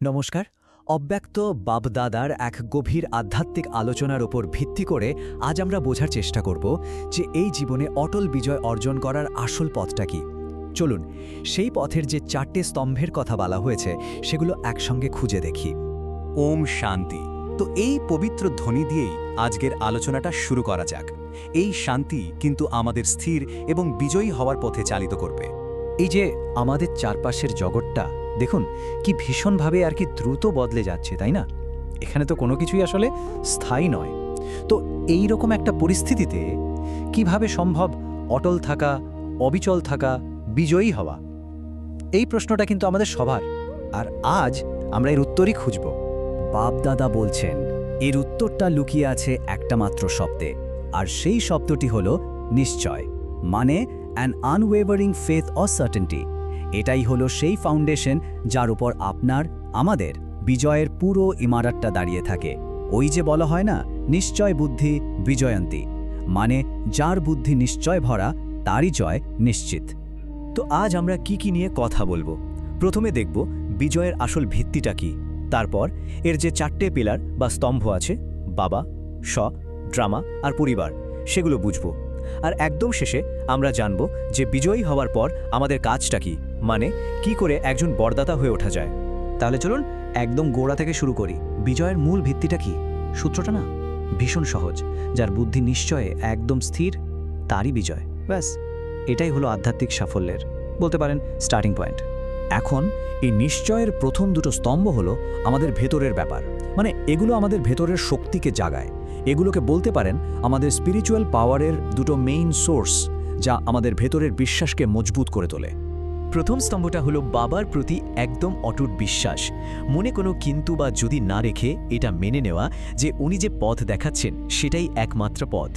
নমস্কার। অব্যক্ত বাপ-দাদার এক গভীর আধ্যাত্মিক আলোচনার উপর ভিত্তি করে আজ আমরা বোঝার চেষ্টা করব যে এই জীবনে অটল বিজয় অর্জন করার আসল পথটা কি। চলুন সেই পথের যে 4টে স্তম্ভের কথা বলা হয়েছে সেগুলো একসঙ্গে খুঁজে দেখি। ওম শান্তি। তো এই পবিত্র ধ্বনি দিয়েই আজকের আলোচনাটা শুরু করা যাক। এই শান্তি কিন্তু আমাদের স্থির এবং বিজয়ী হওয়ার পথে চালিত করবে। এই যে আমাদের চারপাশের জগৎটা দেখুন কি ভীষণভাবে আর কি দ্রুত বদলে যাচ্ছে, তাই না? এখানে তো কোনো কিছুই আসলে স্থায়ী নয়। তো এই রকম একটা পরিস্থিতিতে কিভাবে সম্ভব অটল থাকা, অবিচল থাকা, বিজয়ী হওয়া? এই প্রশ্নটা কিন্তু আমাদের সবার, আর আজ আমরা এর উত্তরই খুঁজব। বাপ-দাদা বলছেন এর উত্তরটা লুকিয়ে আছে একটা মাত্র শব্দে, আর সেই শব্দটি হলো নিশ্চয়, মানে an unwavering faith or certainty. এটাই হলো সেই ফাউন্ডেশন যার উপর আপনার, আমাদের বিজয়ের পুরো ইমারতটা দাঁড়িয়ে থাকে। ওই যে বলা হয় না, নিশ্চয় বুদ্ধি বিজয়ন্তী, মানে যার বুদ্ধি নিশ্চয় ভরা তারই জয় নিশ্চিত। তো আজ আমরা কি নিয়ে কথা বলবো? প্রথমে দেখব বিজয়ের আসল ভিত্তিটা কি, তারপর এর যে 4টে পিলার বা স্তম্ভ আছে, বাবা, স, ড্রামা আর পরিবার, সেগুলো বুঝব। আর একদম শেষে আমরা জানব যে বিজয়ী হওয়ার পর আমাদের কাজটা কি, মানে কি করে একজন বরদাতা হয়ে ওঠা যায়। তাহলে চলুন একদম গোড়া থেকে শুরু করি। বিজয়ের মূল ভিত্তিটা কি? সূত্রটা না ভীষণ সহজ, যার বুদ্ধি নিশ্চয়ে একদম স্থির তারই বিজয়। ব্যাস, এটাই হলো আধ্যাত্মিক সাফল্যের, বলতে পারেন, স্টার্টিং পয়েন্ট। এখন এই নিশ্চয়ের প্রথম দুটো স্তম্ভ হলো আমাদের ভেতরের ব্যাপার, মানে এগুলো আমাদের ভেতরের শক্তিকে জাগায়। এগুলোকে বলতে পারেন আমাদের স্পিরিচুয়াল পাওয়ারের দুটো মেইন সোর্স, যা আমাদের ভেতরের বিশ্বাসকে মজবুত করে তোলে। প্রথম স্তম্ভটা হলো বাবার প্রতি একদম অটুট বিশ্বাস, মনে কোনো কিন্তু বা যদি না রেখে এটা মেনে নেওয়া যে উনি যে পথ দেখাচ্ছেন সেটাই একমাত্র পথ।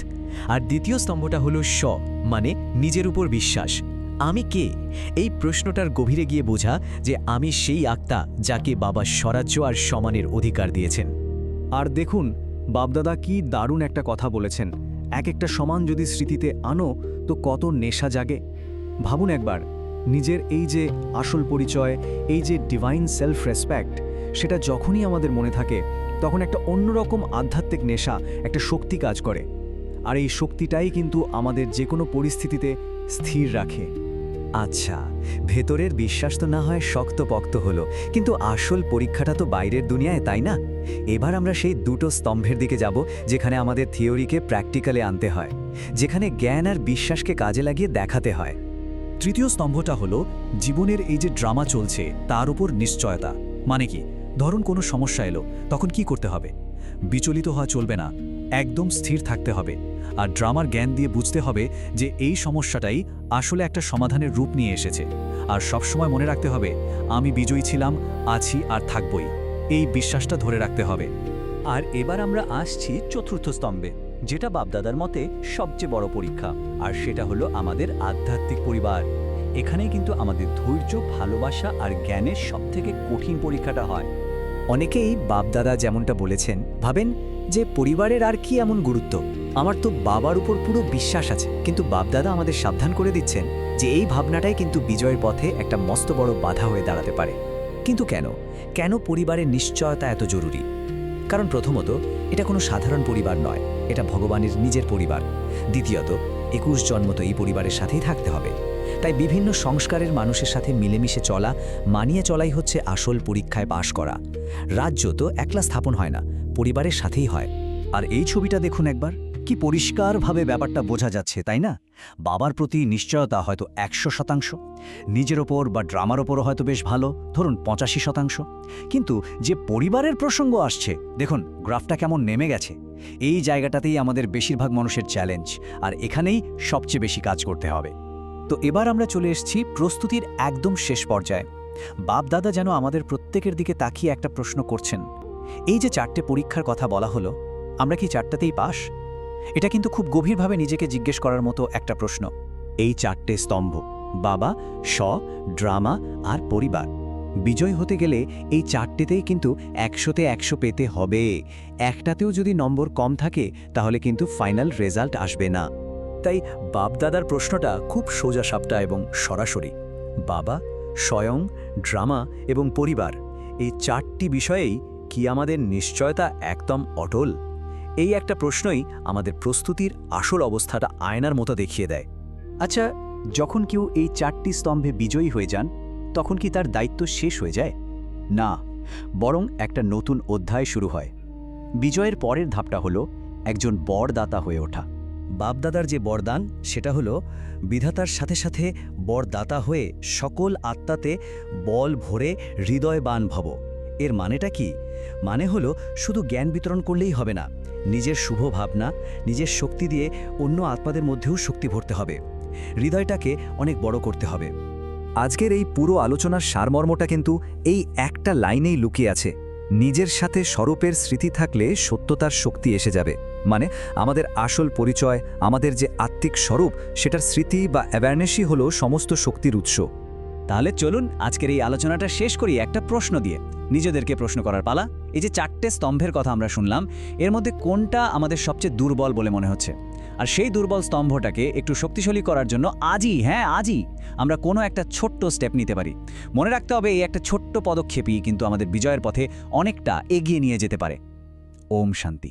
আর দ্বিতীয় স্তম্ভটা হলো স, মানে নিজের উপর বিশ্বাস। আমি কে? এই প্রশ্নটার গভীরে গিয়ে বোঝা যে আমি সেই আত্মা যাকে বাবা স্বরাজ্য আর সমানের অধিকার দিয়েছেন। আর দেখুন বাপদাদা কি দারুণ একটা কথা বলেছেন, এক একটা সমান যদি স্মৃতিতে আনো তো কত নেশা জাগে। ভাবুন একবার, নিজের এই যে আসল পরিচয়, এই যে ডিভাইন সেলফ রেসপেক্ট, সেটা যখনই আমাদের মনে থাকে তখন একটা অন্যরকম আধ্যাত্মিক নেশা, একটা শক্তি কাজ করে। আর এই শক্তিটাই কিন্তু আমাদের যে কোনো পরিস্থিতিতে স্থির রাখে। আচ্ছা, ভেতরের বিশ্বাস তো না হয় শক্তপোক্ত হলো, কিন্তু আসল পরীক্ষাটা তো বাইরের দুনিয়ায়, তাই না? এবার আমরা সেই দুটো স্তম্ভের দিকে যাব যেখানে আমাদের থিওরিকে প্র্যাকটিক্যালে আনতে হয়, যেখানে জ্ঞান আর বিশ্বাসকে কাজে লাগিয়ে দেখাতে হয়। তৃতীয় স্তম্ভটা হলো জীবনের এই যে ড্রামা চলছে তার উপর নিশ্চয়তা। মানে কি? ধরুন কোনো সমস্যা এলো, তখন কি করতে হবে? বিচলিত হওয়া চলবে না, একদম স্থির থাকতে হবে। আর ড্রামার জ্ঞান দিয়ে বুঝতে হবে যে এই সমস্যাটাই আসলে একটা সমাধানের রূপ নিয়ে এসেছে। আর সবসময় মনে রাখতে হবে আমি বিজয়ী ছিলাম, আছি আর থাকবই। এই বিশ্বাসটা ধরে রাখতে হবে। আর এবার আমরা আসছি চতুর্থ স্তম্ভে, যেটা বাপদাদার মতে সবচেয়ে বড় পরীক্ষা, আর সেটা হলো আমাদের আধ্যাত্মিক পরিবার। এখানেই কিন্তু আমাদের ধৈর্য, ভালোবাসা আর জ্ঞানের সবথেকে কঠিন পরীক্ষাটা হয়। অনেকেই বাপদাদা যেমনটা বলেছেন ভাবেন যে পরিবারের আর কি এমন গুরুত্ব, আমার তো বাবার উপর পুরো বিশ্বাস আছে। কিন্তু বাপদাদা আমাদের সাবধান করে দিচ্ছেন যে এই ভাবনাটাই কিন্তু বিজয়ের পথে একটা মস্ত বড় বাধা হয়ে দাঁড়াতে পারে। কিন্তু কেন পরিবারের নিশ্চয়তা এত জরুরি? কারণ প্রথমত, এটা কোনো সাধারণ পরিবার নয়, এটা ভগবানের নিজের পরিবার। দ্বিতীয়ত, 21 জন্ম তো এই পরিবারের সাথেই থাকতে হবে। তাই বিভিন্ন সংস্কারের মানুষের সাথে মিলেমিশে চলা, মানিয়ে চলাই হচ্ছে আসল পরীক্ষায় পাশ করা। রাজ্য তো একলা স্থাপন হয় না, পরিবারের সাথেই হয়। আর এই ছবিটা দেখুন একবার, কি পরিষ্কারভাবে ব্যাপারটা বোঝা যাচ্ছে, তাই না? বাবার প্রতি নিশ্চয়তা হয়তো 100%, নিজের ওপর বা ড্রামার ওপরও হয়তো বেশ ভালো, ধরুন 85%। কিন্তু যে পরিবারের প্রসঙ্গ আসছে, দেখুন গ্রাফটা কেমন নেমে গেছে। এই জায়গাটাতেই আমাদের বেশিরভাগ মানুষের চ্যালেঞ্জ, আর এখানেই সবচেয়ে বেশি কাজ করতে হবে। তো এবার আমরা চলে এসেছি প্রস্তুতির একদম শেষ পর্যায়ে। বাপ-দাদা যেন আমাদের প্রত্যেকের দিকে তাকিয়ে একটা প্রশ্ন করছেন। এই যে 4টে পরীক্ষার কথা বলা হলো, আমরা কি 4টাতেই পাস? এটা কিন্তু খুব গভীরভাবে নিজেকে জিজ্ঞেস করার মতো একটা প্রশ্ন। এই 4টে স্তম্ভ, বাবা, স, ড্রামা আর পরিবার, বিজয় হতে গেলে এই 4টেতেই কিন্তু 100তে 100 পেতে হবে। একটাতেও যদি নম্বর কম থাকে তাহলে কিন্তু ফাইনাল রেজাল্ট আসবে না। তাই বাপদাদার প্রশ্নটা খুব সোজাসাপটা এবং সরাসরি। বাবা, স্বয়ং, ড্রামা এবং পরিবার, এই 4টি বিষয়েই কি আমাদের নিশ্চয়তা একদম অটল? এই একটা প্রশ্নই আমাদের প্রস্তুতির আসল অবস্থাটা আয়নার মতো দেখিয়ে দেয়। আচ্ছা, যখন কেউ এই 4টি স্তম্ভে বিজয়ী হয়ে যান, তখন কি তার দায়িত্ব শেষ হয়ে যায়? না, বরং একটা নতুন অধ্যায় শুরু হয়। বিজয়ের পরের ধাপটা হলো একজন বরদাতা হয়ে ওঠা। বাপদাদার যে বরদান সেটা হলো বিধাতার সাথে সাথে বরদাতা হয়ে সকল আত্মাতে বল ভরে হৃদয়বান ভব। এর মানেটা কি? মানে হলো শুধু জ্ঞান বিতরণ করলেই হবে না, নিজের শুভ ভাবনা, নিজের শক্তি দিয়ে অন্য আত্মাদের মধ্যেও শক্তি ভরতে হবে, হৃদয়টাকে অনেক বড় করতে হবে। আজকের এই পুরো আলোচনার সারমর্মটা কিন্তু এই একটা লাইনেই লুকিয়ে আছে। নিজের সাথে স্বরূপের স্মৃতি থাকলে সত্যতার শক্তি এসে যাবে। মানে আমাদের আসল পরিচয়, আমাদের যে আত্মিক স্বরূপ, সেটার স্মৃতি বা অ্যাওয়ারনেসই হলো সমস্ত শক্তির উৎস। তাহলে চলুন আজকের এই আলোচনাটা শেষ করি একটা প্রশ্ন দিয়ে। নিজেদেরকে প্রশ্ন করার পালা। এই যে 4টে স্তম্ভের কথা আমরা শুনলাম, এর মধ্যে কোনটা আমাদের সবচেয়ে দুর্বল বলে মনে হচ্ছে? আর সেই দুর্বল স্তম্ভটাকে একটু শক্তিশালী করার জন্য আজই আমরা কোনো একটা ছোট্ট স্টেপ নিতে পারি। মনে রাখতে হবে, এই একটা ছোট্ট পদক্ষেপই কিন্তু আমাদের বিজয়ের পথে অনেকটা এগিয়ে নিয়ে যেতে পারে। ওম শান্তি।